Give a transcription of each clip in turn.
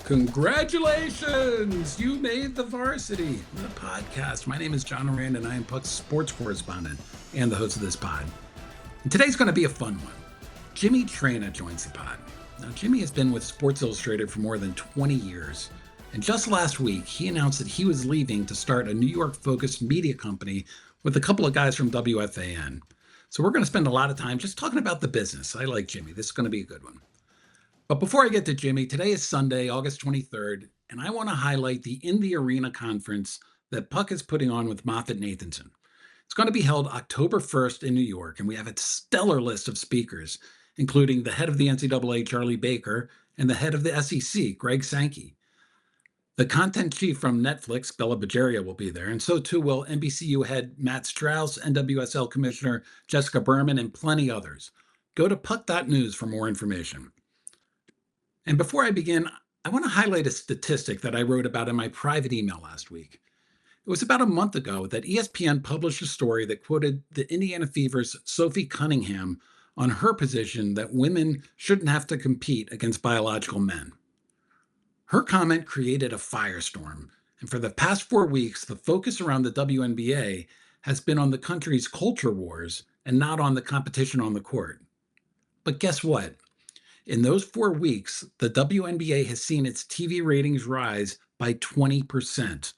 Congratulations! You made the varsity, the podcast. My name is John Rand, and I am Puck's sports correspondent and the host of this pod. And today's going to be a fun one. Jimmy Traina joins the pod. Now, Jimmy has been with Sports Illustrated for more than 20 years. And just last week, he announced that he was leaving to start a New York-focused media company with a couple of guys from WFAN. So we're going to spend a lot of time just talking about the business. I like Jimmy. This is going to be a good one. But before I get to Jimmy, today is Sunday, August 23rd, and I want to highlight the In the Arena conference that Puck is putting on with Moffett Nathanson. It's going to be held October 1st in New York, and we have a stellar list of speakers, including the head of the NCAA, Charlie Baker, and the head of the SEC, Greg Sankey. The content chief from Netflix, Bella Bajaria, will be there, and so too will NBCU head Matt Strauss, NWSL Commissioner Jessica Berman, and plenty others. Go to puck.news for more information. And before I begin, I want to highlight a statistic that I wrote about in my private email last week. It was about a month ago that ESPN published a story that quoted the Indiana Fever's Sophie Cunningham on her position that women shouldn't have to compete against biological men. Her comment created a firestorm, and for the past 4 weeks, the focus around the WNBA has been on the country's culture wars and not on the competition on the court. But guess what? In those 4 weeks, the WNBA has seen its TV ratings rise by 20%.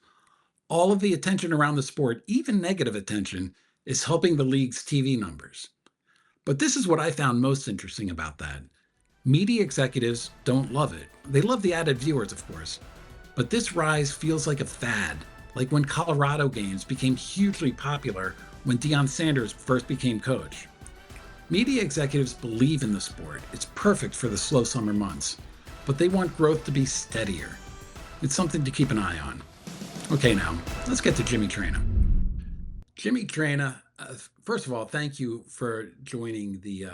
All of the attention around the sport, even negative attention, is helping the league's TV numbers. But this is what I found most interesting about that. Media executives don't love it. They love the added viewers, of course. But this rise feels like a fad, like when Colorado games became hugely popular when Deion Sanders first became coach. Media executives believe in the sport. It's perfect for the slow summer months, but they want growth to be steadier. It's something to keep an eye on. Okay, now, let's get to Jimmy Traina. Jimmy Traina, first of all, thank you for joining the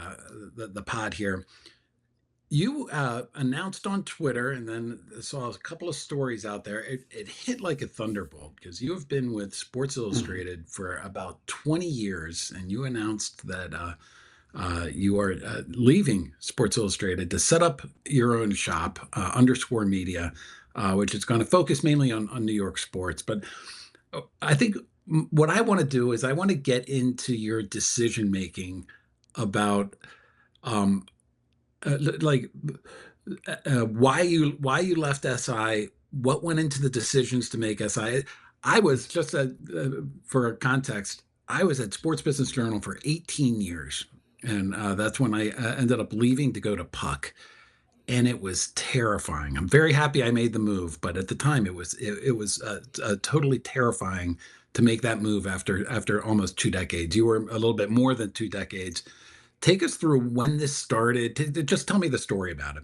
pod here. You announced on Twitter and then saw a couple of stories out there. It hit like a thunderbolt because you have been with Sports Illustrated for about 20 years, and you announced that you are leaving Sports Illustrated to set up your own shop, Underscore Media, which is going to focus mainly on New York sports. But I think what I want to do is I want to get into your decision making about why you left SI, what went into the decisions to make SI. I was just for context, I was at Sports Business Journal for 18 years. And that's when I ended up leaving to go to Puck, and it was terrifying. I'm very happy I made the move, but at the time it was totally terrifying to make that move after almost 2 decades. You were a little bit more than 2 decades. Take us through when this started. Just tell me the story about it.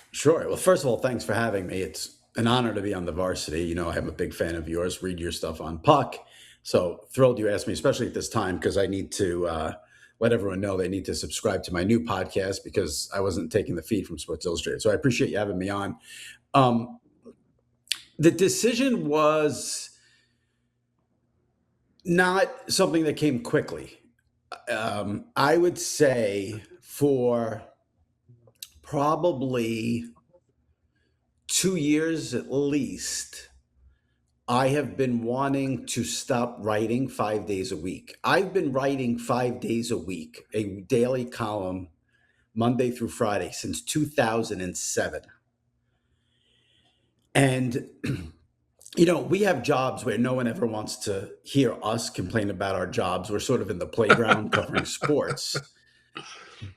Sure. Well, first of all, thanks for having me. It's an honor to be on the varsity. You know, I'm a big fan of yours. Read your stuff on Puck. So thrilled you asked me, especially at this time, because I need to let everyone know they need to subscribe to my new podcast because I wasn't taking the feed from Sports Illustrated. So I appreciate you having me on. The decision was not something that came quickly. I would say for probably 2 years at least, I have been wanting to stop writing 5 days a week. I've been writing 5 days a week, a daily column, Monday through Friday, since 2007. And, you know, we have jobs where no one ever wants to hear us complain about our jobs. We're sort of in the playground covering sports.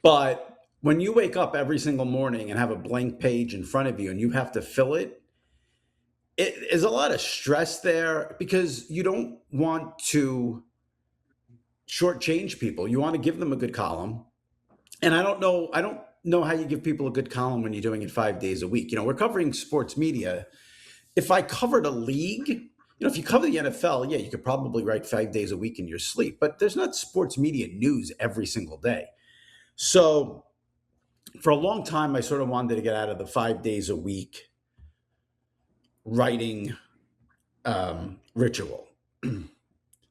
But when you wake up every single morning and have a blank page in front of you and you have to fill it, it is a lot of stress there because you don't want to shortchange people. You want to give them a good column. And I don't know how you give people a good column when you're doing it 5 days a week. You know, we're covering sports media. If I covered a league, you know, if you cover the NFL, yeah, you could probably write 5 days a week in your sleep, but there's not sports media news every single day. So for a long time, I sort of wanted to get out of the 5 days a week writing ritual.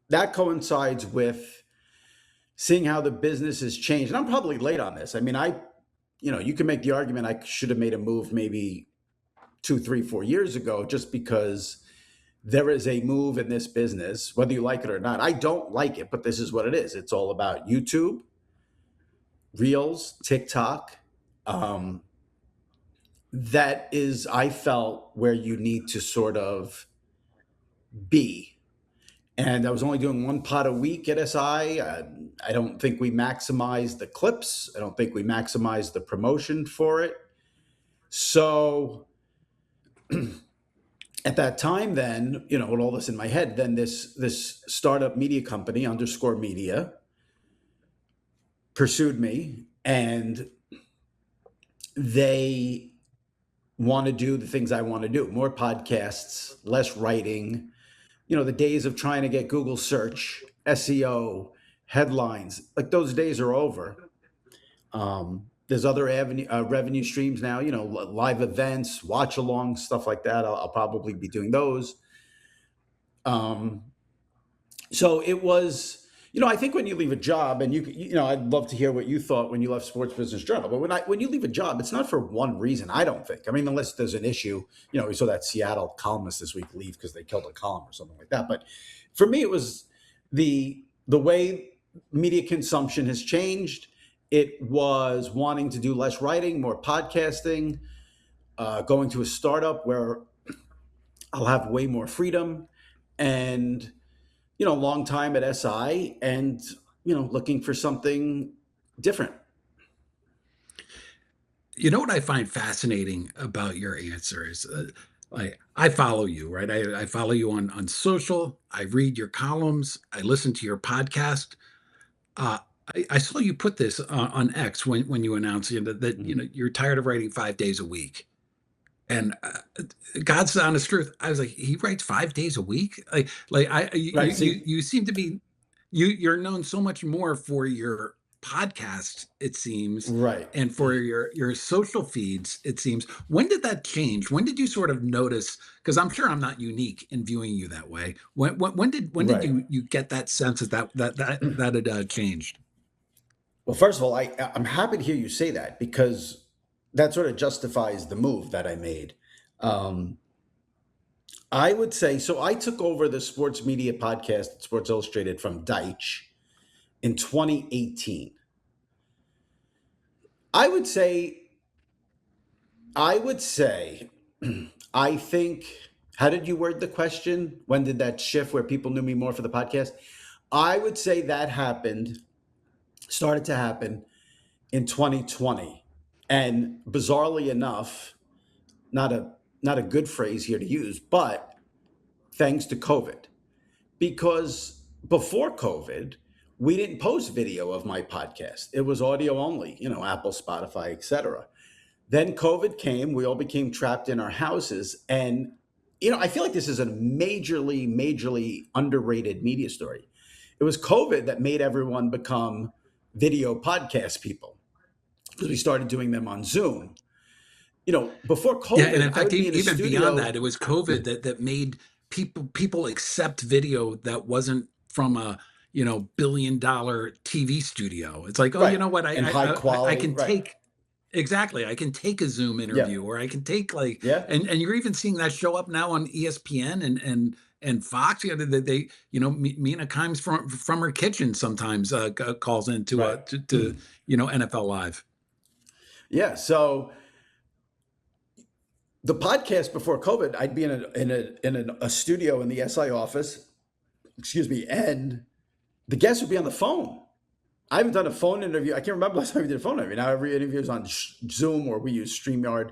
That coincides with seeing how the business has changed. And I'm probably late on this. I mean, you can make the argument I should have made a move maybe 2, 3, 4 years ago, just because there is a move in this business, whether you like it or not. I don't like it, but this is what it is. It's all about YouTube, Reels, TikTok. Um, that is, I felt, where you need to sort of be. And I was only doing one pod a week at SI. I don't think we maximized the clips. I don't think we maximized the promotion for it. So at that time, then, with all this in my head, then this startup media company, Underscore Media, pursued me, and they want to do the things I want to do: more podcasts, less writing. The days of trying to get Google search, SEO, headlines, like those days are over. There's other revenue streams now, live events, watch along, stuff like that. I'll probably be doing those. So it was, I think when you leave a job, and I'd love to hear what you thought when you left Sports Business Journal. But when you leave a job, it's not for one reason, I don't think. I mean, unless there's an issue. We saw that Seattle columnist this week leave because they killed a column or something like that. But for me, it was the way media consumption has changed. It was wanting to do less writing, more podcasting, going to a startup where I'll have way more freedom, and long time at SI, and looking for something different. You know what I find fascinating about your answer is, I follow you, right? I follow you on social. I read your columns. I listen to your podcast. Uh, I saw you put this on X when you announced that you're tired of writing 5 days a week. And God's honest truth, I was like, he writes 5 days a week. Right. See, You seem to be, you're known so much more for your podcast, it seems, right. and for your social feeds, it seems. When did that change? When did you sort of notice? Because I'm sure I'm not unique in viewing you that way. When did Right. you get that sense that it changed? Well, first of all, I'm happy to hear you say that, because that sort of justifies the move that I made. Um, I would say, so I took over the sports media podcast at Sports Illustrated from Deitch in 2018. I would say, I would say, I think, how did you word the question? When did that shift where people knew me more for the podcast? I would say that started to happen in 2020. And bizarrely enough, not a good phrase here to use, but thanks to COVID. Because before COVID, we didn't post video of my podcast. It was audio only, Apple, Spotify, etc. Then COVID came, we all became trapped in our houses. And, I feel like this is a majorly underrated media story. It was COVID that made everyone become video podcast people, because we started doing them on Zoom. Before Yeah, and in COVID, I fact, would be in a even beyond that, studio. it was COVID that made people accept video that wasn't from a billion-dollar TV studio. It's like, oh, you Right. know what? And high I quality. can Right. take exactly. I can take a Zoom Yeah. interview, or I can take like, Yeah. and you're even seeing that show up now on ESPN and Fox. Mina Kimes from her kitchen sometimes calls into Right. to NFL Live. Yeah. So the podcast before COVID, I'd be in a studio in the SI office, excuse me, and the guests would be on the phone. I haven't done a phone interview. I can't remember last time we did a phone interview. Now every interview is on Zoom, or we use StreamYard.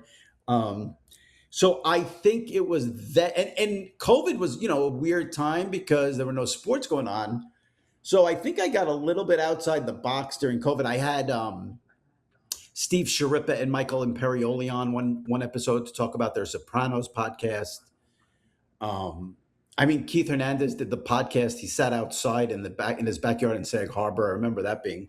So I think it was that, and COVID was, a weird time because there were no sports going on. So I think I got a little bit outside the box during COVID. I had Steve Sharippa and Michael Imperioli on one episode to talk about their Sopranos podcast. Keith Hernandez did the podcast. He sat outside in his backyard in Sag Harbor. I remember that being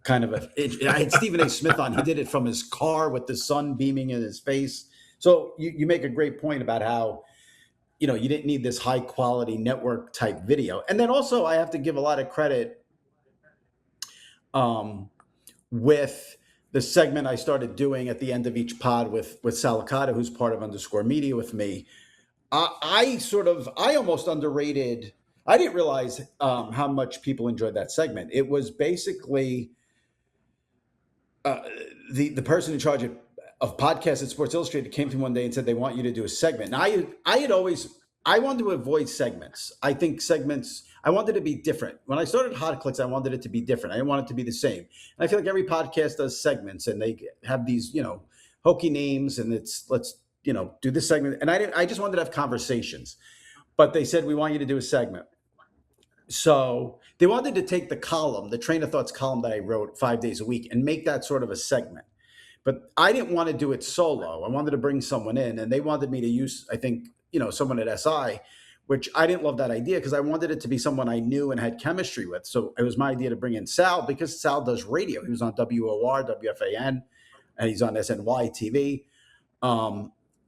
kind of I had Stephen A. Smith on. He did it from his car with the sun beaming in his face. So you make a great point about how, you didn't need this high quality network type video. And then also I have to give a lot of credit with the segment I started doing at the end of each pod with Salicata, who's part of Underscore Media with me, I almost underrated. I didn't realize how much people enjoyed that segment. It was basically uh, the person in charge of podcasts at Sports Illustrated came to me one day and said they want you to do a segment. And I had always I wanted to avoid segments. I think segments I wanted to be different. When I started Hot Clicks, I wanted it to be different. I didn't want it to be the same. And I feel like every podcast does segments, and they have these hokey names, and it's let's do this segment. And I just wanted to have conversations. But they said we want you to do a segment. So they wanted to take the column, the Train of Thoughts column that I wrote 5 days a week, and make that sort of a segment. But I didn't want to do it solo. I wanted to bring someone in, and they wanted me to use, I think, someone at SI, which I didn't love that idea because I wanted it to be someone I knew and had chemistry with. So it was my idea to bring in Sal because Sal does radio. He was on WOR, WFAN, and he's on SNY TV.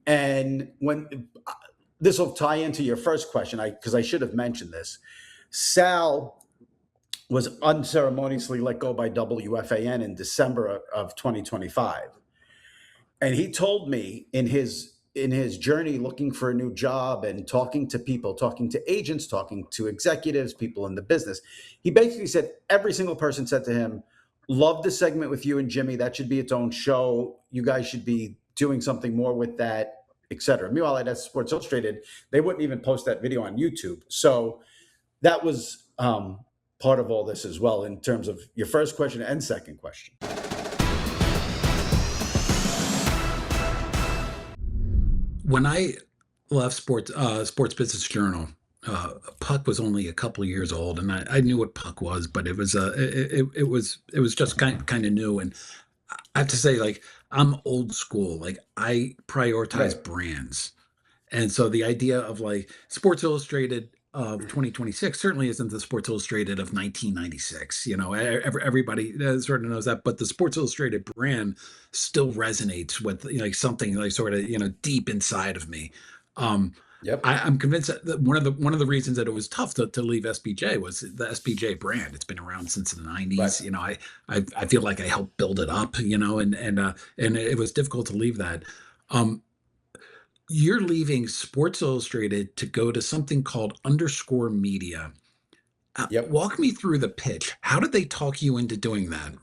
And when this will tie into your first question, because I should have mentioned this. Sal was unceremoniously let go by WFAN in December of 2025. And he told me in his journey looking for a new job and talking to people, talking to agents, talking to executives, people in the business, he basically said every single person said to him, love the segment with you and Jimmy. That should be its own show. You guys should be doing something more with that, et cetera. Meanwhile, at Sports Illustrated, they wouldn't even post that video on YouTube. So that was part of all this as well in terms of your first question and second question. When I left Sports Business Journal, Puck was only a couple of years old, and I knew what Puck was, but it was just kind of new. And I have to say, like, I'm old school. Like, I prioritize Right. brands, and so the idea of like Sports Illustrated of 2026 certainly isn't the Sports Illustrated of 1996. Everybody sort of knows that, but the Sports Illustrated brand still resonates with like something like sort of deep inside of me. Um, Yep. I'm convinced that one of the reasons that it was tough to leave SBJ was the SBJ brand. It's been around since the 90s. Right. I feel like I helped build it up. And it was difficult to leave that. Um, you're leaving Sports Illustrated to go to something called Underscore Media. Yep. Walk me through the pitch. How did they talk you into doing that?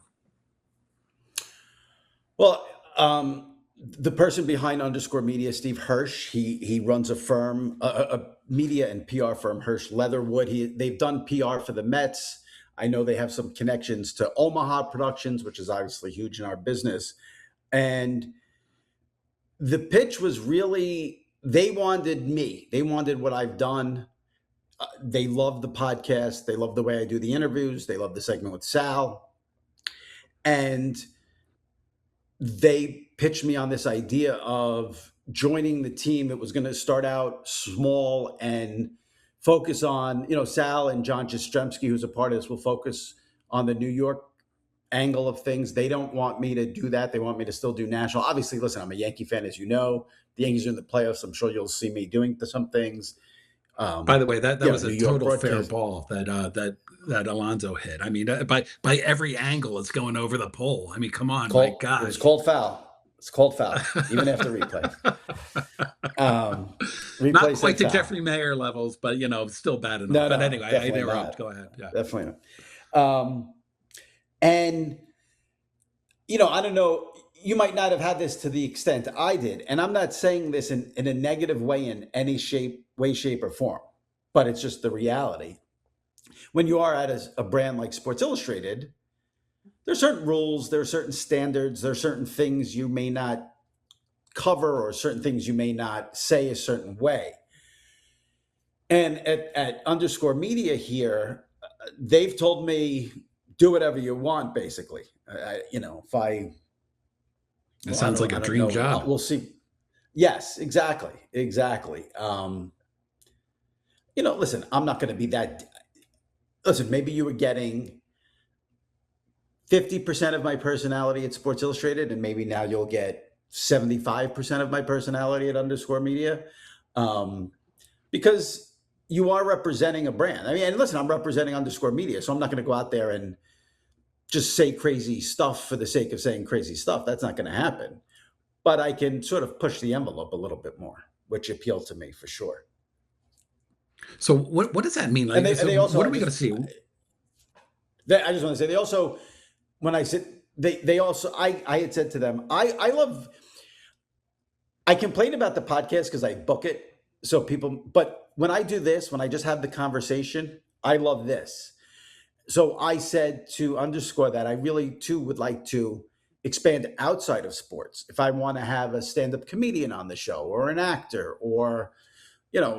Well, the person behind Underscore Media, Steve Hirsch, he runs a firm, a media and PR firm, Hirsch Leatherwood. They've done PR for the Mets. I know they have some connections to Omaha Productions, which is obviously huge in our business. And the pitch was really, they wanted me. They wanted what I've done. They love the podcast. They love the way I do the interviews. They love the segment with Sal. And they pitched me on this idea of joining the team. It was going to start out small and focus on, Sal and John Jastrzemski, who's a part of this, will focus on the New York angle of things. They don't want me to do that. They want me to still do national. Obviously, listen, I'm a Yankee fan, as you know. The Yankees are in the playoffs. I'm sure you'll see me doing some things. By the way, that was a New York total fair broadcast. ball that Alonso hit. I mean, by every angle, it's going over the pole. I mean, come on, my It God. was called foul. It's called foul, even after replay. Replay Not said quite to foul. Jeffrey Mayer levels, but still bad enough. No, But no, anyway, I definitely interrupt. not. Go ahead. Yeah. Definitely not. And I don't know, you might not have had this to the extent I did. And I'm not saying this in a negative way in any way, shape, or form, but it's just the reality. When you are at a brand like Sports Illustrated, there's certain rules, there are certain standards, there are certain things you may not cover or certain things you may not say a certain way. And at Underscore Media here, they've told me, do whatever you want, basically. If I... It sounds like a dream job. We'll see. Yes, exactly. Listen, I'm not going to be that... Listen, maybe you were getting 50% of my personality at Sports Illustrated, and maybe now you'll get 75% of my personality at Underscore Media, because you are representing a brand. I mean, and listen, I'm representing Underscore Media, so I'm not going to go out there and just say crazy stuff for the sake of saying crazy stuff. That's not going to happen. But I can sort of push the envelope a little bit more, which appealed to me for sure. So what does that mean? And Like, so they also, what are we going to see? I just want to say, they also, when I said, they also, I had said to them, I complain about the podcast because I book it. So people, but when I do this, when I just have the conversation, I love this. So I said, to underscore that, I really too would like to expand outside of sports. If I want to have a stand-up comedian on the show, or an actor, or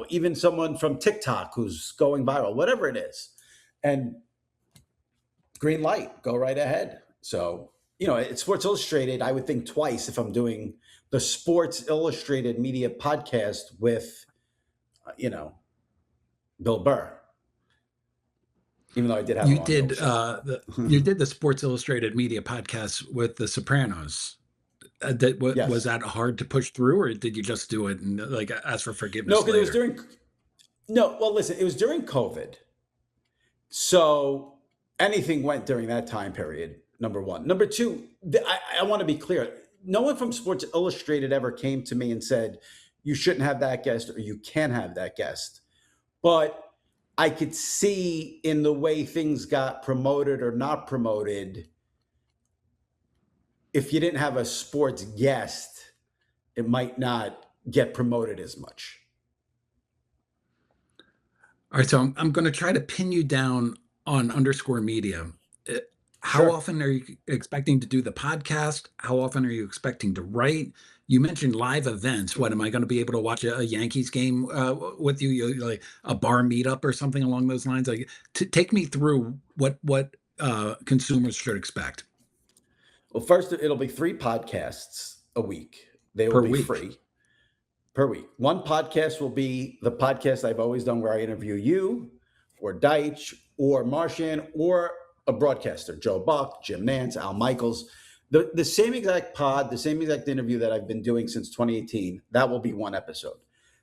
even someone from TikTok who's going viral, whatever it is, and green light, go right ahead. So at Sports Illustrated, I would think twice if I'm doing the Sports Illustrated media podcast with Bill Burr, even though I did have him You on the old did show. you did the Sports Illustrated media podcast with The Sopranos. Was Yes. that hard to push through, or did you just do it and like ask for No, forgiveness because it was later? during. No, well, listen, it was during COVID, so anything went during that time period. Number one. Number two, I want to be clear. No one from Sports Illustrated ever came to me and said you shouldn't have that guest or you can have that guest. But I could see in the way things got promoted or not promoted, if you didn't have a sports guest, it might not get promoted as much. All right, so I'm going to try to pin you down on underscore media. Uh, How Sure. often are you expecting to do the podcast? How often are you expecting to write? You mentioned live events. What am I going to be able to watch a Yankees game with you? Like a bar meetup or something along those lines? Like, take me through what consumers should expect Well, first, it'll be 3 podcasts a week. They will per be week. free per week. One podcast will be the podcast I've always done, where I interview you or Deitch or Martian or a broadcaster, Joe Buck, Jim Nance, Al Michaels. The same exact pod, the same exact interview that I've been doing since 2018. That will be one episode.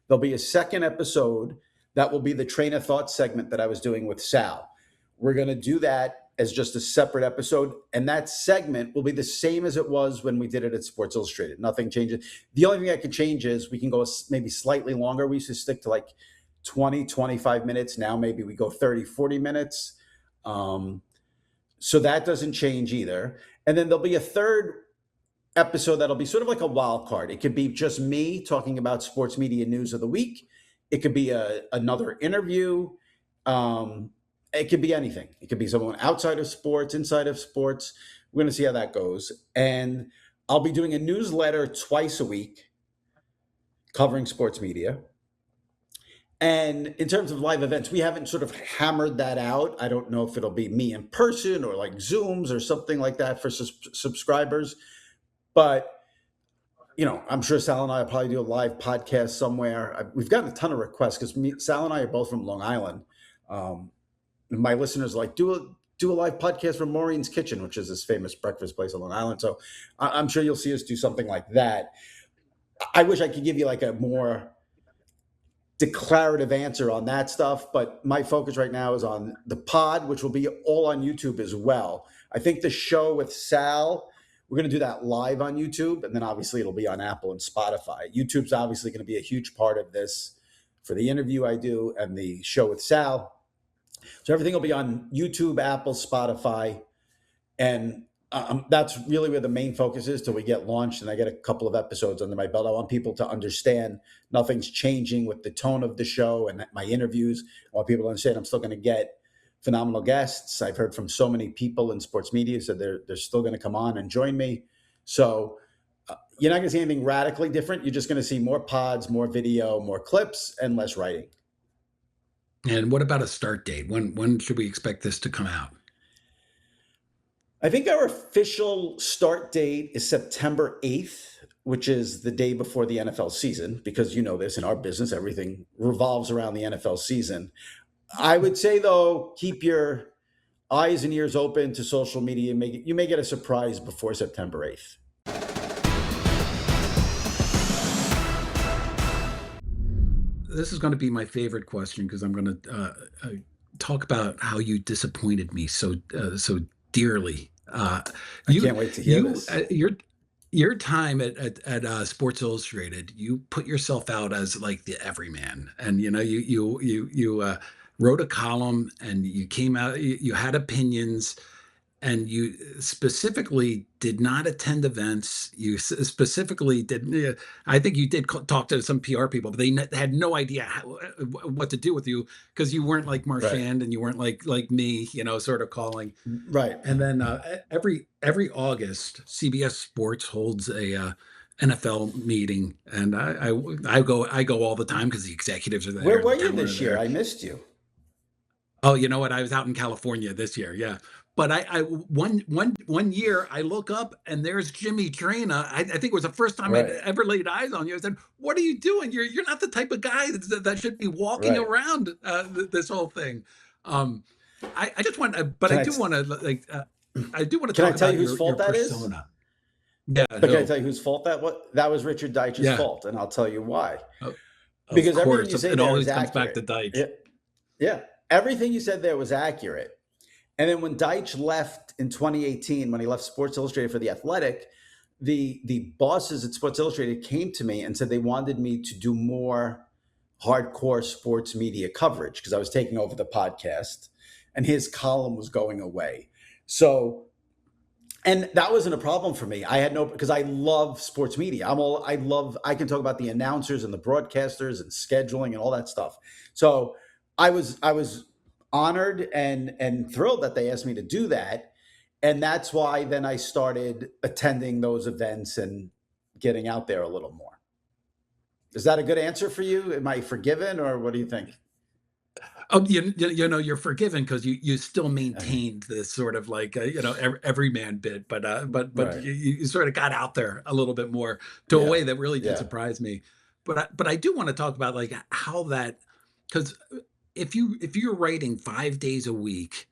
There'll be a second episode that will be the train of thought segment that I was doing with Sal. We're going to do that as just a separate episode. And that segment will be the same as it was when we did it at Sports Illustrated. Nothing changes. The only thing that could change is we can go maybe slightly longer. We used to stick to like 20, 25 minutes. Now maybe we go 30, 40 minutes. So that doesn't change either. And then there'll be a third episode that'll be sort of like a wild card. It could be just me talking about sports media news of the week. It could be another interview. It could be anything. It could be someone outside of sports, inside of sports. We're going to see how that goes. And I'll be doing a newsletter twice a week covering sports media. And in terms of live events, we haven't sort of hammered that out. I don't know if it'll be me in person or like Zooms or something like that for subscribers. But I'm sure Sal and I will probably do a live podcast somewhere. We've gotten a ton of requests because Sal and I are both from Long Island. My listeners are like, do a live podcast from Maureen's Kitchen, which is this famous breakfast place on Long Island. So I'm sure you'll see us do something like that. I wish I could give you like a more declarative answer on that stuff, but my focus right now is on the pod, which will be all on YouTube as well. I think the show with Sal, we're going to do that live on YouTube, and then obviously it'll be on Apple and Spotify. YouTube's obviously going to be a huge part of this for the interview I do and the show with Sal. So everything will be on YouTube, Apple, Spotify, and that's really where the main focus is till we get launched and I get a couple of episodes under my belt. I want people to understand nothing's changing with the tone of the show and my interviews. I want people to understand I'm still going to get phenomenal guests. I've heard from so many people in sports media, so they're still going to come on and join me. So you're not going to see anything radically different. You're just going to see more pods, more video, more clips, and less writing. And what about a start date? When should we expect this to come out? I think our official start date is September 8th, which is the day before the NFL season, because you know this, in our business, everything revolves around the NFL season. I would say, though, keep your eyes and ears open to social media. You may get a surprise before September 8th. This is going to be my favorite question because I'm going to talk about how you disappointed me so dearly Uh, I you can't wait to hear you this. your time at Sports Illustrated, you put yourself out as like the everyman, and you wrote a column, and you came out. You had opinions, and you specifically did not attend events. You specifically did. I think you did talk to some PR people, but they had no idea what to do with you because you weren't like Right. Marchand and you weren't like me, sort of calling. Right. And then every August, CBS Sports holds a NFL meeting, and I go all the time because the executives are Where there, were the you talent are this year? there. I missed you. Oh, you know what? I was out in California this year, yeah. But one year I look up and there's Jimmy Traina. I think it was the first time I'd Right. ever laid eyes on you. I said, "What are you doing? You're not the type of guy that should be walking Right. around this whole thing." Um, I just want, but I Can I do want to like, I do want to can I talk tell you about whose your fault that is? persona. Yeah, But can I who? tell you whose fault that was Richard Deitch's Yeah, fault, and I'll tell you why. of Because everything course. you say It there is always comes back accurate. to Deitch. Yeah, yeah. Everything you said there was accurate. And then when Deitch left in 2018, when he left Sports Illustrated for The Athletic, the bosses at Sports Illustrated came to me and said they wanted me to do more hardcore sports media coverage because I was taking over the podcast and his column was going away. So, and that wasn't a problem for me. I had no, because I love sports media. I can talk about the announcers and the broadcasters and scheduling and all that stuff. So I was honored and thrilled that they asked me to do that. And that's why then I started attending those events and getting out there a little more. Is that a good answer for you? Am I forgiven or what do you think? Oh, you're forgiven because you still Okay. maintained this sort of like everyman bit, but Right. you sort of got out there a little bit more to a Yeah. way that really did Yeah. surprise me. But I do want to talk about like how that, because if you're writing 5 days a week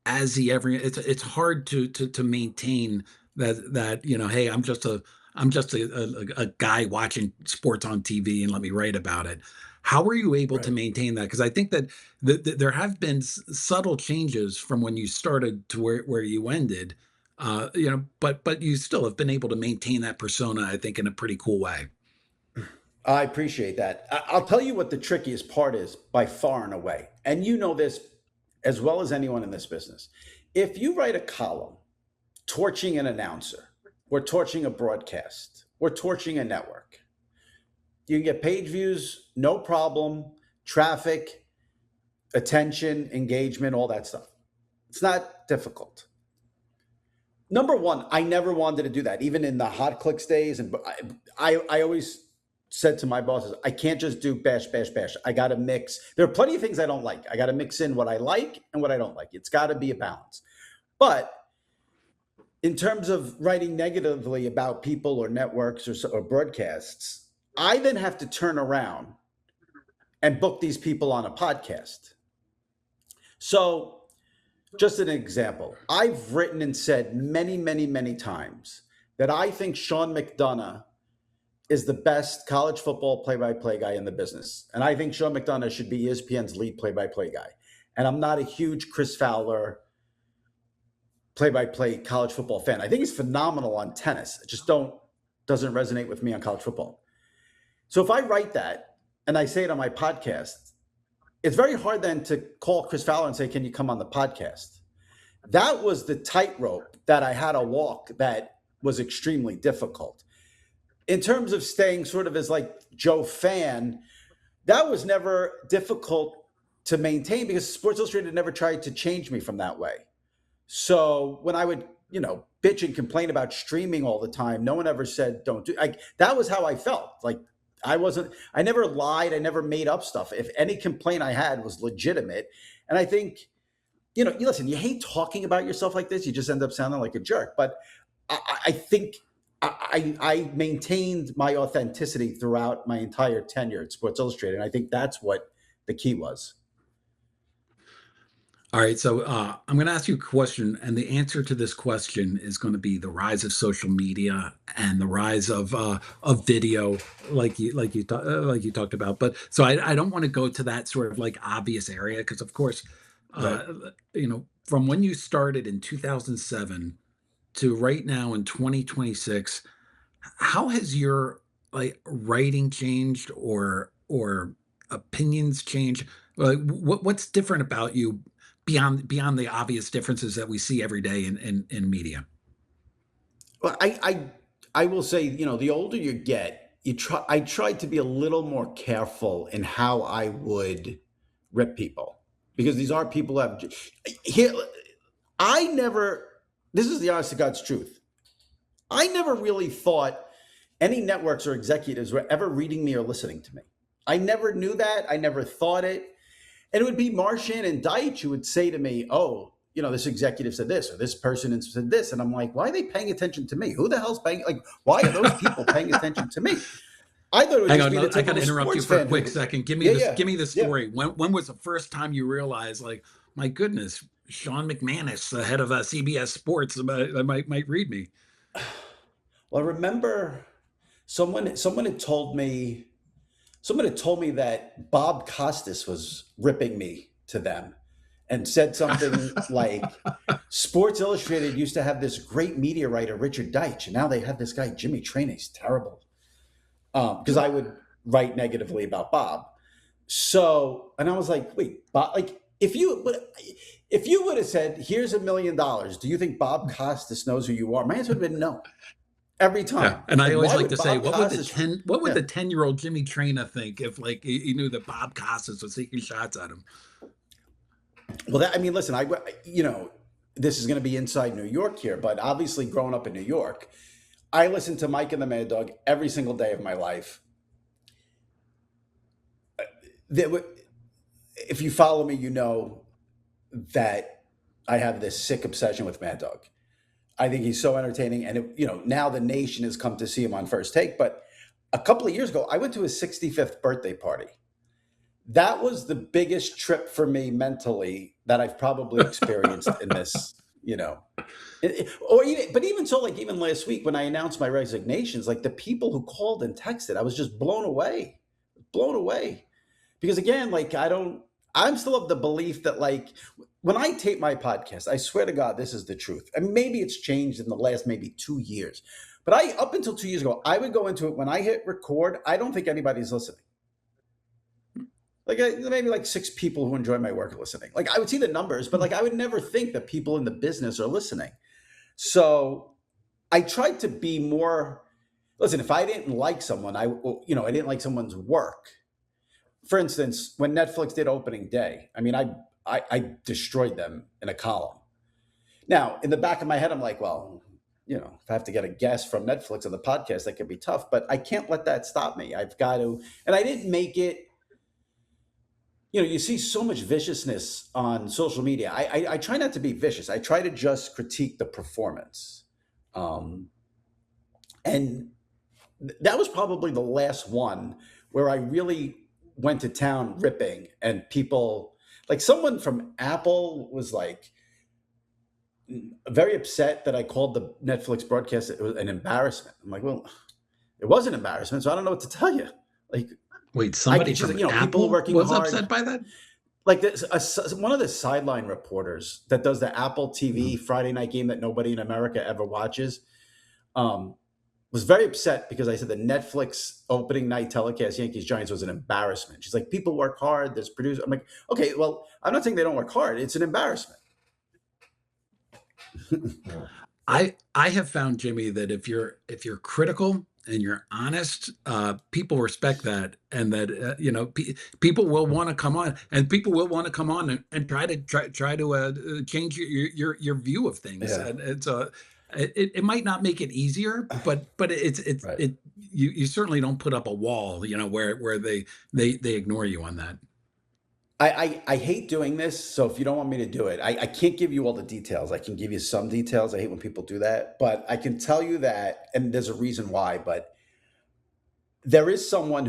as the every, it's hard to maintain that hey, I'm just a guy watching sports on TV and let me write about it. How were you able to Right. maintain that? Because I think that there have been subtle changes from when you started to where you ended. But you still have been able to maintain that persona, I think, in a pretty cool way. I appreciate that. I'll tell you what the trickiest part is by far and away. And you know this as well as anyone in this business. If you write a column torching an announcer or torching a broadcast or torching a network, you can get page views, no problem, traffic, attention, engagement, all that stuff. It's not difficult. Number one, I never wanted to do that, even in the hot clicks days. And I always said to my bosses, I can't just do bash, bash, bash. I got to mix. There are plenty of things I don't like. I got to mix in what I like and what I don't like. It's got to be a balance. But in terms of writing negatively about people or networks or broadcasts, I then have to turn around and book these people on a podcast. So, just an example, I've written and said many, many, many times that I think Sean McDonough is the best college football play-by-play guy in the business. And I think Sean McDonough should be ESPN's lead play-by-play guy. And I'm not a huge Chris Fowler play-by-play college football fan. I think he's phenomenal on tennis. It just doesn't resonate with me on college football. So if I write that and I say it on my podcast, it's very hard then to call Chris Fowler and say, can you come on the podcast? That was the tightrope that I had to walk that was extremely difficult. In terms of staying sort of as like Joe fan, that was never difficult to maintain because Sports Illustrated never tried to change me from that way. So when I would, bitch and complain about streaming all the time, no one ever said don't do. Like that was how I felt. Like I never lied, I never made up stuff. If any complaint I had was legitimate, and I think, you listen, you hate talking about yourself like this, you just end up sounding like a jerk. But I think I maintained my authenticity throughout my entire tenure at Sports Illustrated, and I think that's what the key was. All right, so I'm going to ask you a question, and the answer to this question is going to be the rise of social media and the rise of video, like you talked about. But so I don't want to go to that sort of like obvious area because, of course, Right. uh, from when you started in 2007. to right now in 2026, how has your like writing changed or opinions changed? Like what's different about you beyond the obvious differences that we see every day in media? Well, I will say, the older you get, I tried to be a little more careful in how I would rip people, because these are people who have here. I never. This is the honest to God's truth. I never really thought any networks or executives were ever reading me or listening to me. I never knew that. I never thought it. And it would be Marchand and Deitch who would say to me, "Oh, this executive said this, or this person said this." And I'm like, why are they paying attention to me? Who the hell's paying? Like, why are those people paying attention to me? I thought it would Hang just on, be the I got to typical interrupt you sports for a fan quick who, second. Give me yeah, this. yeah, Give me the yeah. story. When was the first time you realized, like, my goodness, Sean McManus, the head of CBS Sports, might read me? Well, I remember someone had told me that Bob Costas was ripping me to them, and said something like, Sports Illustrated used to have this great media writer, Richard Deitch, and now they have this guy, Jimmy Traina. He's terrible. Because I would write negatively about Bob. So, and I was like, wait, Bob, like, if you would have said, here's $1 million, do you think Bob Costas knows who you are? My answer would have been no, every Yeah, time. and I Like, always why like would to say, Bob Costas? what would Yeah. the 10-year-old Jimmy Traina think if like he knew that Bob Costas was taking shots at him? Well, I mean, listen, this is going to be inside New York here, but obviously growing up in New York, I listened to Mike and the Mad Dog every single day of my life. If you follow me, you know that I have this sick obsession with Mad Dog. I think he's so entertaining, and now the nation has come to see him on First Take. But a couple of years ago, I went to his 65th birthday party. That was the biggest trip for me mentally that I've probably experienced in this, but even so, like, even last week when I announced my resignations, like, the people who called and texted, I was just blown away. Because again, like, I'm still of the belief that, like, when I tape my podcast, I swear to God, this is the truth. And maybe it's changed in the last maybe 2 years, but up until 2 years ago, I would go into it when I hit record. I don't think anybody's listening. Like, maybe like 6 people who enjoy my work are listening. Like, I would see the numbers, but like, I would never think that people in the business are listening. So I tried to be more. Listen, if I didn't like someone, I didn't like someone's work. For instance, when Netflix did opening day, I mean, I destroyed them in a column. Now, in the back of my head, I'm like, well, if I have to get a guest from Netflix on the podcast, that could be tough, but I can't let that stop me. I've got to, and I didn't make it. You see so much viciousness on social media. I try not to be vicious. I try to just critique the performance. Um, and that was probably the last one where I really went to town ripping, and people, like, someone from Apple was like very upset that I called the Netflix broadcast an embarrassment. I'm like, well, it was an embarrassment, so I don't know what to tell you. Like, Wait, somebody she's from like, people Apple working was hard. upset by that? Like, one of the sideline reporters that does the Apple TV Mhm. Friday night game that nobody in America ever watches, was very upset because I said the Netflix opening night telecast Yankees Giants was an embarrassment. She's like, people work hard. There's producers. I'm like, okay, well, I'm not saying they don't work hard. It's an embarrassment. I have found, Jimmy, that if you're critical and you're honest, people respect that, and that people will want to come on, and people will want to come on and try to change your view of things, Yeah, and it might not make it easier, but right. you certainly don't put up a wall, where they ignore you on that. I hate doing this. So if you don't want me to do it, I can't give you all the details. I can give you some details. I hate when people do that, but I can tell you that, and there's a reason why, but there is someone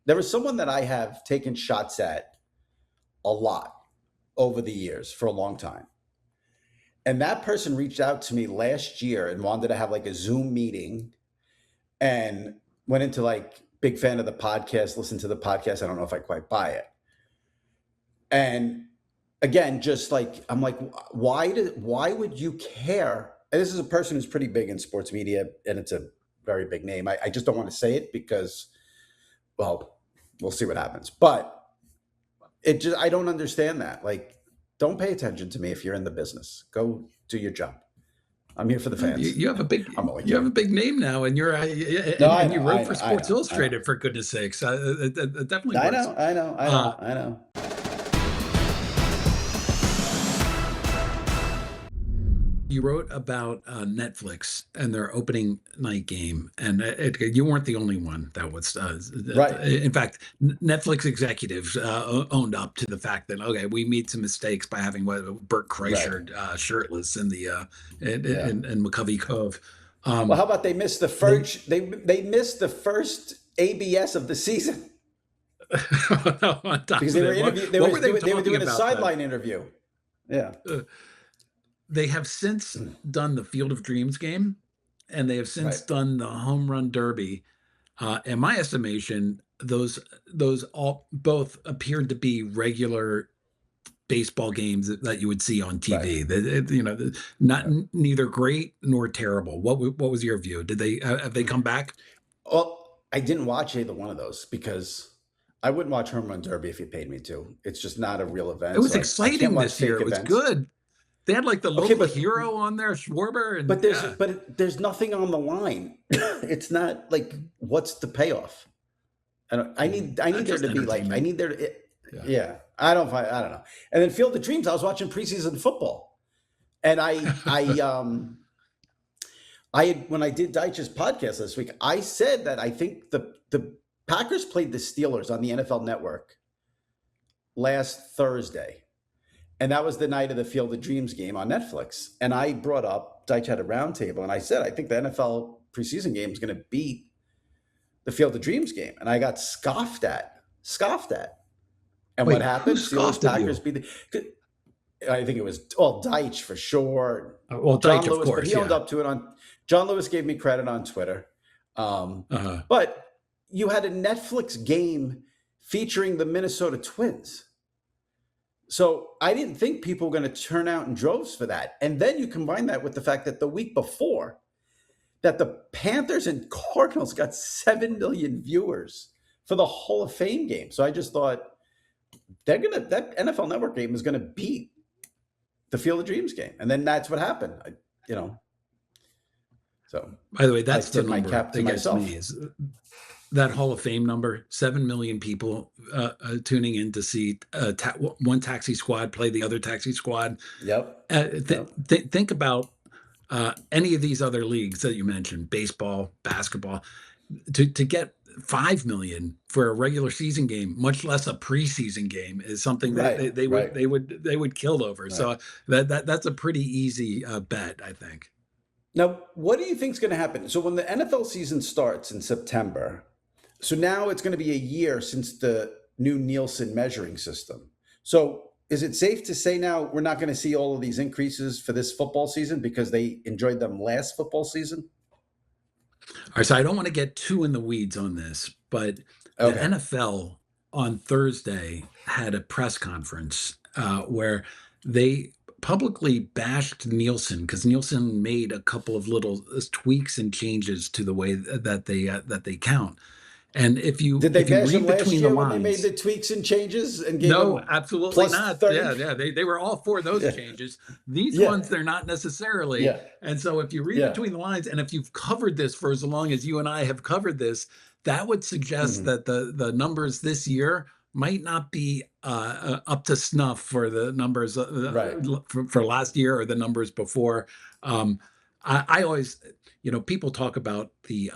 there is someone that I have taken shots at a lot over the years for a long time. And that person reached out to me last year and wanted to have like a Zoom meeting, and went into like, big fan of the podcast, listen to the podcast. I don't know if I quite buy it. And again, just like I'm like, why would you care? And this is a person who's pretty big in sports media, and it's a very big name. I just don't want to say it because, well, we'll see what happens. But it just I don't understand that. Like, don't pay attention to me if you're in the business. Go do your job. I'm here for the fans. You have a big I'm only you have a kidding. big name now, and No, I and you know, wrote I for know, I Sports know, I know, Illustrated, for goodness sakes. It definitely I works. know, I know, I Uh, know, I know. You wrote about Netflix and their opening night game, and you weren't the only one that was. Right, In fact, Netflix executives owned up to the fact that, okay, we made some mistakes by having Bert right, Kreischer shirtless in the yeah. in McCovey Cove. Well, Um, how about they missed the they first? They missed the first ABS of the season on top because of they were it, interview. what were they They were talking doing a about that? sideline interview. Yeah, They have since done the Field of Dreams game, and they have since right, done the Home Run Derby. In my estimation, those all both appeared to be regular baseball games that you would see on right, TV. Not right. neither great nor terrible. What was your view? Did they have they come back? Well, I didn't watch either one of those because I wouldn't watch Home Run Derby if you paid me to. It's just not a real It event, was so I can't exciting watch this year. fake It was events. good. They had like the Okay, local hero on there, Schwarber, and yeah. there's nothing on the line. It's not like what's the payoff? I need there Just to be like I entertainment. need there to Yeah. yeah. I don't know. And then Field of Dreams, I was watching preseason football, and I had when I did Deitch's podcast this week, I said that I think the Packers played the Steelers on the NFL Network last Thursday. And that was the night of the Field of Dreams game on Netflix. And I brought up, Deitch had a roundtable, and I said, I think the NFL preseason game is going to beat the Field of Dreams game. And I got scoffed at, scoffed at. And what Wait, who happened? Steelers, scoffed at Packers you? beat the, I think it was, well, Deitch for sure. Well, John Deitch, of Lewis, but course, he owned yeah. up to it John Lewis gave me credit on Twitter. Uh, But you had a Netflix game featuring the Minnesota Twins. So I didn't think people were going to turn out in droves for that. And then you combine that with the fact that the week before, that the Panthers and Cardinals got 7 million viewers for the Hall of Fame game. So I just thought that NFL Network game is gonna beat the Field of Dreams game. And then that's what happened. So by the way, I that's the tip my number cap to that gets myself. me is that Hall of Fame number. 7 million people tuning in to see one taxi squad play the other taxi squad. Yep. Think about any of these other leagues that you mentioned, baseball, basketball, to get 5 million for a regular season game, much less a preseason game, is something that Right. they would kill over. Right. So that's a pretty easy bet, I think. Now, what do you think is going to happen? So when the NFL season starts in September, so now it's going to be a year since the new Nielsen measuring system. So is it safe to say now we're not going to see all of these increases for this football season because they enjoyed them last football season? All right, so I don't want to get too in the weeds on this, but the Okay. NFL on Thursday had a press conference where they publicly bashed Nielsen because Nielsen made a couple of little tweaks and changes to the way that they count. And Did they if you bash them read last between the year when they made lines, the tweaks and changes and gave no, them absolutely plus not. 30? Yeah, they were all for those Yeah. changes. These Yeah. ones, they're not necessarily. Yeah. And so if you read Yeah. between the lines, and if you've covered this for as long as you and I have covered this, that would suggest Mhm. that the numbers this year might not be up to snuff for the numbers Right. for last year or the numbers before. I always, people talk about the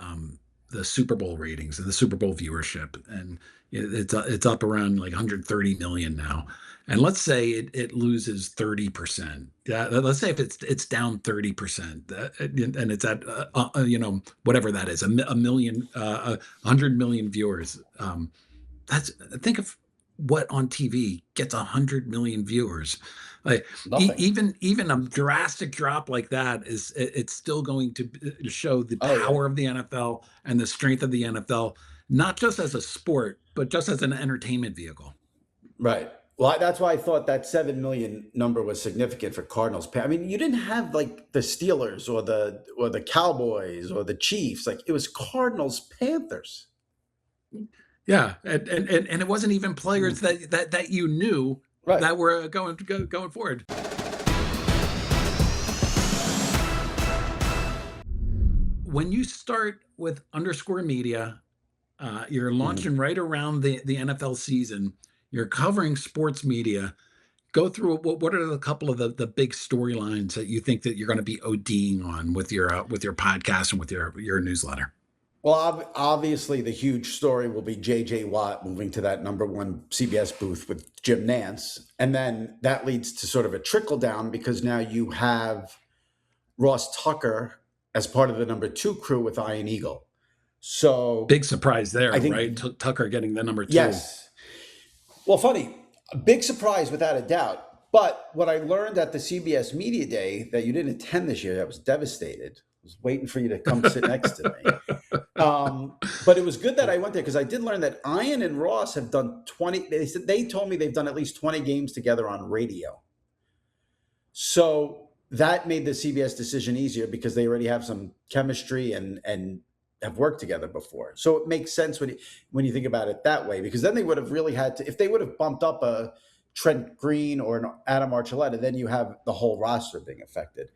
Super Bowl ratings and the Super Bowl viewership, and it's up around like 130 million now. And let's say it loses 30%. Yeah, let's say if it's down 30%, and it's at whatever that is, a million, 100 million viewers. That's think of what on TV gets 100 million viewers. Like Nothing. even a drastic drop like that it's still going to show the Oh, yeah. power of the NFL and the strength of the NFL, not just as a sport, but just as an entertainment vehicle. Right. Well, that's why I thought that 7 million number was significant for Cardinals. I mean, you didn't have like the Steelers or the Cowboys or the Chiefs. Like it was Cardinals Panthers. Yeah, and it wasn't even players Mm. that you knew Right. that were going forward. When you start with underscore media, you're Mhm. launching right around the NFL season. You're covering sports media. Go through what are a couple of the big storylines that you think that you're going to be ODing on with your podcast and with your newsletter? Well, obviously, the huge story will be J.J. Watt moving to that number one CBS booth with Jim Nance. And then that leads to sort of a trickle down because now you have Ross Tucker as part of the number two crew with Iron Eagle. So Big surprise there, I right? think, Tucker getting the number two. yes. Well, funny, a big surprise without a doubt. But what I learned at the CBS Media Day that you didn't attend this year, I was devastated. I was waiting for you to come sit next to me. But it was good that I went there because I did learn that Ian and Ross have done 20. They told me they've done at least 20 games together on radio. So that made the CBS decision easier because they already have some chemistry and have worked together before. So it makes sense when you think about it that way, because then they would have really had to, if they would have bumped up a Trent Green or an Adam Archuleta, then you have the whole roster being affected.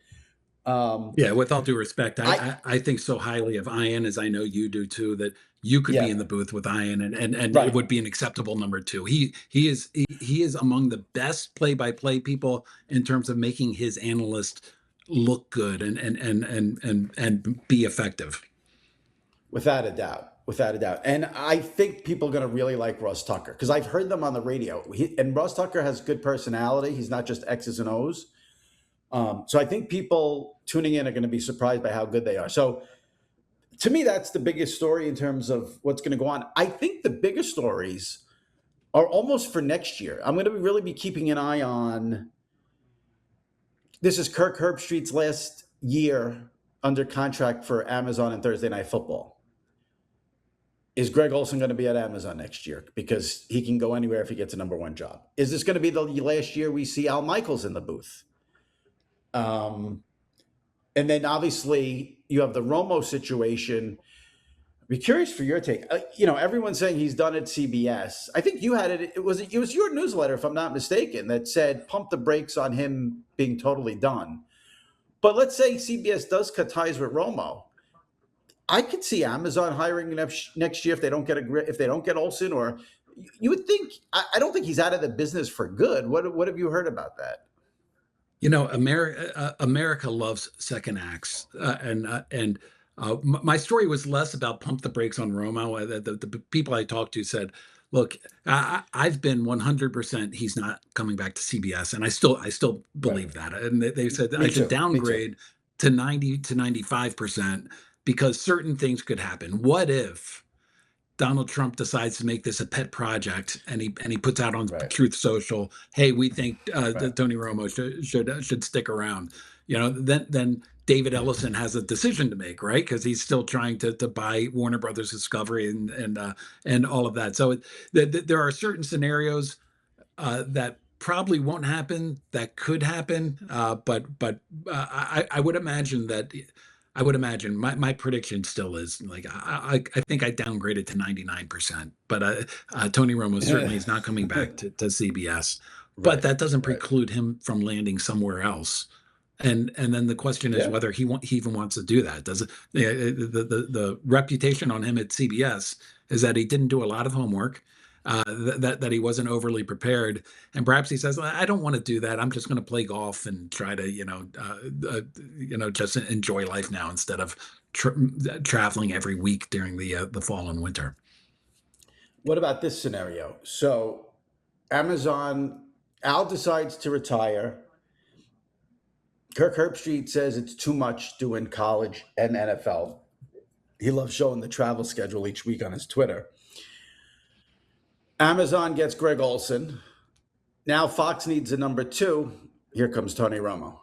Yeah, with all due respect, I I think so highly of Ian, as I know you do too, that you could be Yeah, in the booth with Ian, and it right. would be an acceptable number two. He is among the best play by play people in terms of making his analyst look good and be effective. Without a doubt. Without a doubt. And I think people are going to really like Russ Tucker because I've heard them on the radio. And Russ Tucker has good personality. He's not just X's and O's. So I think people tuning in are going to be surprised by how good they are. So to me, that's the biggest story in terms of what's going to go on. I think the biggest stories are almost for next year. I'm going to really be keeping an eye on. This is Kirk Herbstreit's last year under contract for Amazon and Thursday Night Football. Is Greg Olson going to be at Amazon next year? Because he can go anywhere if he gets a number one job. Is this going to be the last year we see Al Michaels in the booth? And then obviously you have the Romo situation. I'd be curious for your take. Everyone's saying he's done at CBS. I think you had it. It was your newsletter, if I'm not mistaken, that said pump the brakes on him being totally done. But let's say CBS does cut ties with Romo. I could see Amazon hiring next year if they don't get Olsen, or you would think. I don't think he's out of the business for good. What have you heard about that? America loves second acts, my story was less about pump the brakes on Romo. The people I talked to said, "Look, I've been 100% he's not coming back to CBS, and I still Right. believe that." And they said I Me should too. Me too. downgrade to 90 to 95% because certain things could happen. What if Donald Trump decides to make this a pet project, and he puts out on Right. Truth Social, "Hey, we think Right. Tony Romo should stick around." Then David Ellison has a decision to make, right? Because he's still trying to buy Warner Brothers Discovery and all of that. So there are certain scenarios that probably won't happen that could happen, but I would imagine that. I would imagine my prediction still is like I think I downgraded to 99%, but Tony Romo certainly is not coming back to CBS, but Right. that doesn't Right. preclude him from landing somewhere else. And then the question is Yeah. whether he even wants to do that. Does it the reputation on him at CBS is that he didn't do a lot of homework, that he wasn't overly prepared, and perhaps he says, "I don't want to do that. I'm just going to play golf and try to just enjoy life now instead of traveling every week during the fall and winter." What about this scenario? So Amazon, Al decides to retire. Kirk Herbstreit says it's too much doing college and NFL. He loves showing the travel schedule each week on his Twitter. Amazon gets Greg Olson. Now Fox needs a number two. Here comes Tony Romo.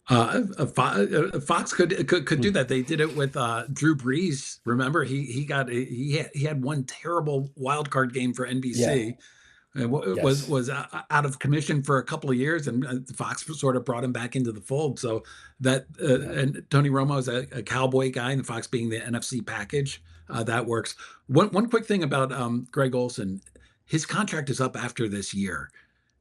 Fox could do that. They did it with Drew Brees. Remember, he had one terrible wild card game for Yeah. NBC. And Yes. was out of commission for a couple of years, and Fox sort of brought him back into the fold. So that Yeah. and Tony Romo is a Cowboy guy, and Fox being the NFC package, that works. One quick thing about Greg Olson, his contract is up after this year,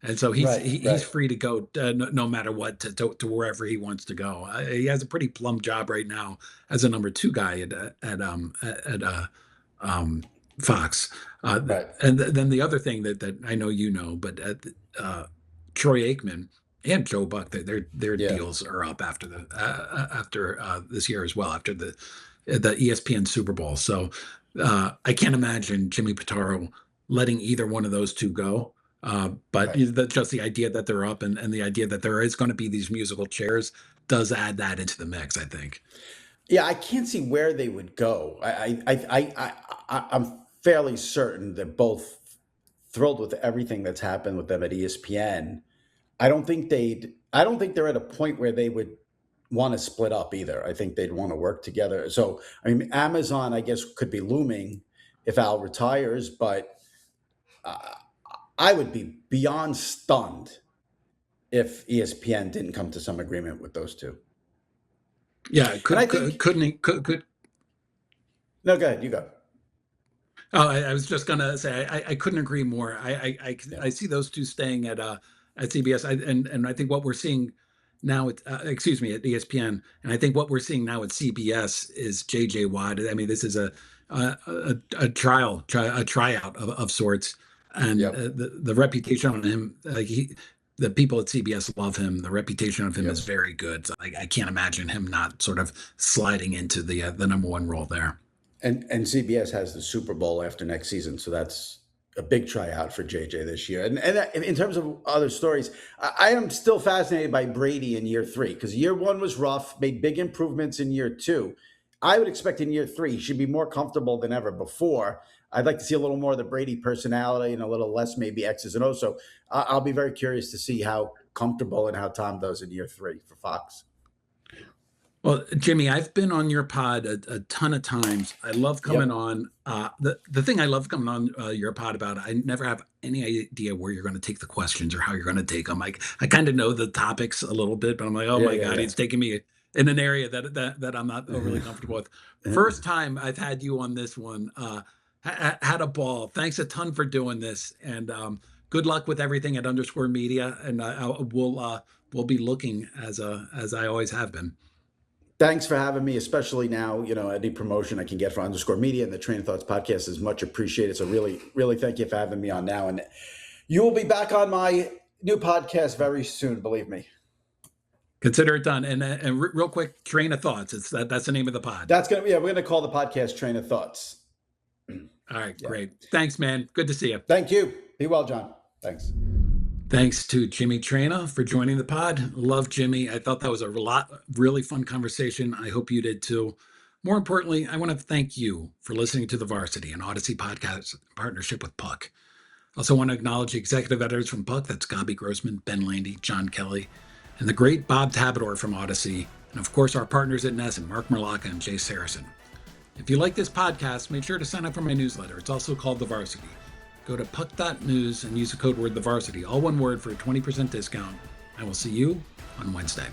and so Right. he's Right. free to go no matter what to wherever he wants to go. He has a pretty plum job right now as a number two guy at um, Fox. Right. And then the other thing that I know but Troy Aikman and Joe Buck, their Yeah. deals are up after this year as well, after the ESPN Super Bowl. So I can't imagine Jimmy Pitaro letting either one of those two go. But Right. just the idea that they're up and the idea that there is going to be these musical chairs does add that into the mix, I think. Yeah, I can't see where they would go. I'm fairly certain they're both thrilled with everything that's happened with them at ESPN. I don't think they're at a point where they would want to split up either. I think they'd want to work together. So, I mean, Amazon, I guess, could be looming if Al retires, but uh, I would be beyond stunned if ESPN didn't come to some agreement with those two. Yeah, And I think, could no, go ahead, you go. Oh, I was just gonna say I couldn't agree more. Yeah. I see those two staying at CBS, and I think what we're seeing now excuse me, at ESPN, and I think what we're seeing now at CBS is JJ Watt. I mean, this is a tryout of sorts, and Yep. the reputation on him, the people at CBS love him. The reputation of him is Yep. very good. So I can't imagine him not sort of sliding into the number one role there. And CBS has the Super Bowl after next season, so that's a big tryout for JJ this year. And in terms of other stories, I am still fascinated by Brady in year three because year one was rough, made big improvements in year two. I would expect in year three he should be more comfortable than ever before. I'd like to see a little more of the Brady personality and a little less maybe X's and O's. So I'll be very curious to see how comfortable and how Tom does in year three for Fox. Well, Jimmy, I've been on your pod a ton of times. I love coming Yep. on. The thing I love coming on your pod about, I never have any idea where you're going to take the questions or how you're going to take them. I kind of know the topics a little bit, but I'm like, oh Yeah, my yeah, God, yeah. he's taking me in an area that I'm not overly comfortable with. First time I've had you on this one. Had a ball. Thanks a ton for doing this, and good luck with everything at Underscore Media. And we'll be looking as I always have been. Thanks for having me, especially now, any promotion I can get for Underscore Media and the Train of Thoughts podcast is much appreciated. So really, really thank you for having me on now. And you will be back on my new podcast very soon, believe me. Consider it done. And real quick, Train of Thoughts. That's the name of the pod. We're gonna call the podcast Train of Thoughts. All right, Yeah. great. Thanks, man. Good to see you. Thank you. Be well, John. Thanks. Thanks to Jimmy Traina for joining the pod. Love Jimmy. I thought that was a really fun conversation. I hope you did too. More importantly, I want to thank you for listening to the Varsity, an Odyssey podcast partnership with Puck. Also want to acknowledge the executive editors from Puck. That's Gabi Grossman, Ben Landy, John Kelly, and the great Bob Tabador from Odyssey. And of course, our partners at NESN, Mark Merlaka and Jay Saracen. If you like this podcast, make sure to sign up for my newsletter. It's also called The Varsity. Go to puck.news and use the code word The Varsity, all one word, for a 20% discount. I will see you on Wednesday.